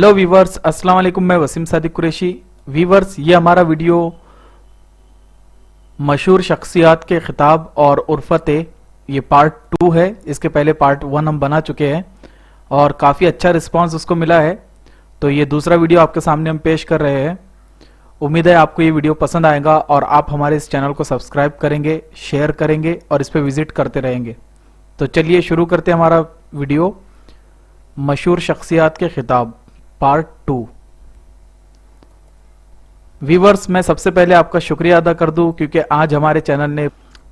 Hello viewers, अस्सलाम वालेकुम। मैं वसीम सादिक कुरैशी। वीवर्स, ये हमारा वीडियो मशहूर शख्सियात के खिताब और उर्फते, ये पार्ट 2 है। इसके पहले पार्ट 1 हम बना चुके हैं और काफ़ी अच्छा रिस्पांस उसको मिला है, तो ये दूसरा वीडियो आपके सामने हम पेश कर रहे हैं। उम्मीद है आपको ये वीडियो पसंद आएगा और आप हमारे इस चैनल को सब्सक्राइब करेंगे, शेयर करेंगे और इस पर विजिट करते रहेंगे। तो चलिए शुरू करते हैं हमारा वीडियो, मशहूर शख्सियात के खिताब पार्ट 2। व्यूवर्स, मैं सबसे पहले आपका शुक्रिया अदा कर दूं क्योंकि आज हमारे चैनल ने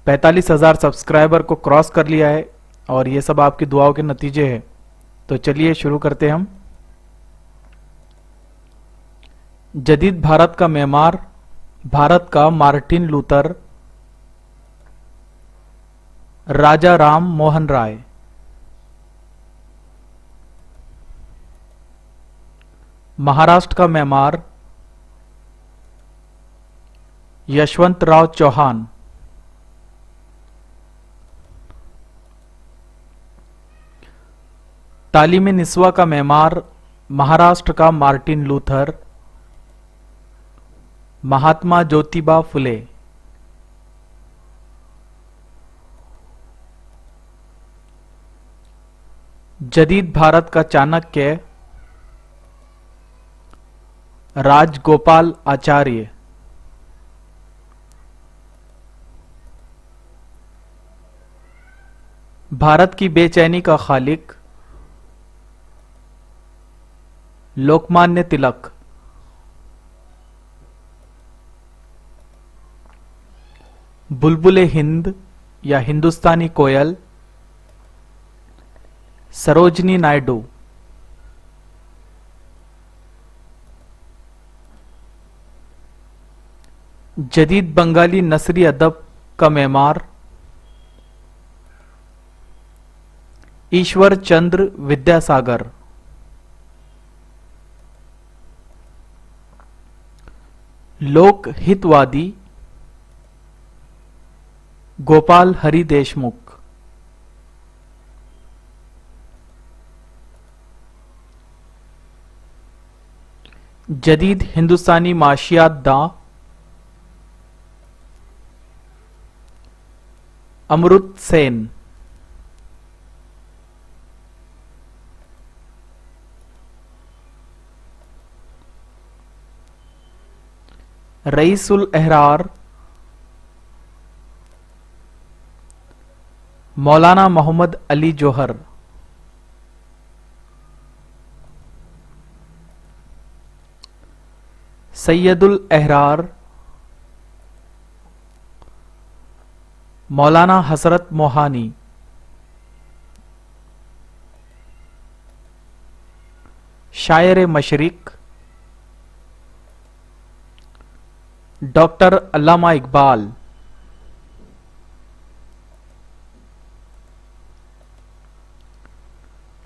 45,000 सब्सक्राइबर को क्रॉस कर लिया है और ये सब आपकी दुआओं के नतीजे हैं। तो चलिए शुरू करते हैं हम। जदीद भारत का मेमार, भारत का मार्टिन लूथर, राजा राम मोहन राय। महाराष्ट्र का मेमार, यशवंतराव चौहान। तालीम निस्वा का मेमार, महाराष्ट्र का मार्टिन लूथर, महात्मा ज्योतिबा फुले। जदीद भारत का चाणक्य, राजगोपाल आचार्य। भारत की बेचैनी का खालिक, लोकमान्य तिलक। बुलबुले हिंद या हिंदुस्तानी कोयल, सरोजनी नायडू। जदीद बंगाली नसरी अदब का मेमार, ईश्वर चंद्र विद्यासागर। लोक हितवादी, गोपाल हरि देशमुख। जदीद हिंदुस्तानी माशियात दां, अमृत सेन। रईसुल एहरार, मौलाना मोहम्मद अली जोहर। सैयदुल एहरार, मौलाना हसरत मोहानी। शायर मशरिक, डॉक्टर अल्लामा इकबाल।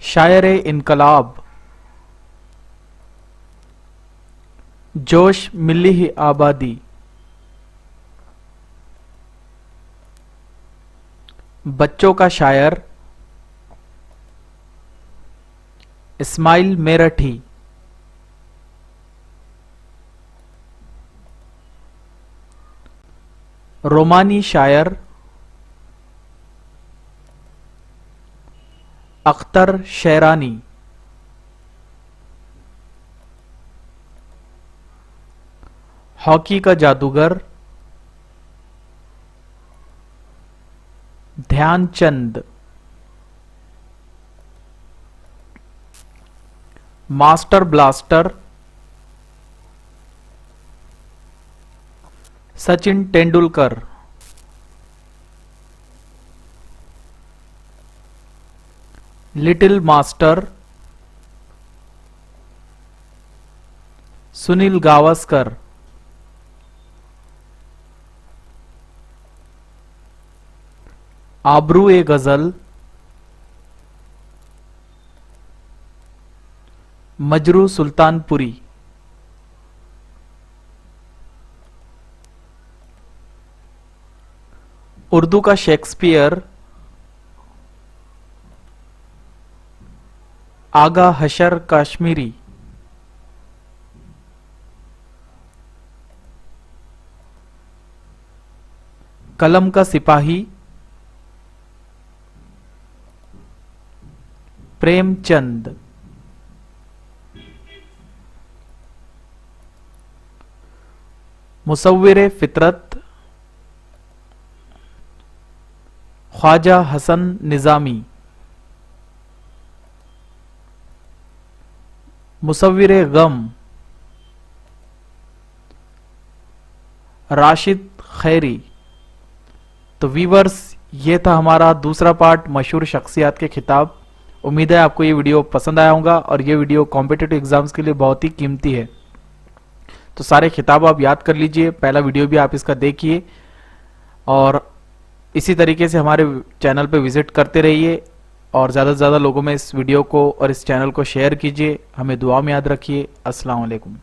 शायर इनकलाब, जोश मिल्ली आबादी। बच्चों का शायर, इस्माइल मेरठी। रोमानी शायर, अख्तर शेरानी। हॉकी का जादूगर, Dhyanchand. Master blaster, Sachin Tendulkar. Little master, Sunil Gavaskar. आबरू ए गजल, मजरू सुल्तानपुरी। उर्दू का शेक्सपियर, आगा हशर काश्मीरी। कलम का सिपाही प्रेमचंद। मुसव्विरे फितरत ख्वाजा हसन निजामी। मुसव्विरे गम राशिद खैरी। तो वीवर्स, ये था हमारा दूसरा पार्ट मशहूर शख्सियात के खिताब। उम्मीद है आपको ये वीडियो पसंद आया होगा और ये वीडियो कॉम्पिटिटिव एग्जाम्स के लिए बहुत ही कीमती है। तो सारे खिताब आप याद कर लीजिए, पहला वीडियो भी आप इसका देखिए और इसी तरीके से हमारे चैनल पे विजिट करते रहिए और ज़्यादा से ज़्यादा लोगों में इस वीडियो को और इस चैनल को शेयर कीजिए। हमें दुआ में याद रखिए। अस्सलाम वालेकुम।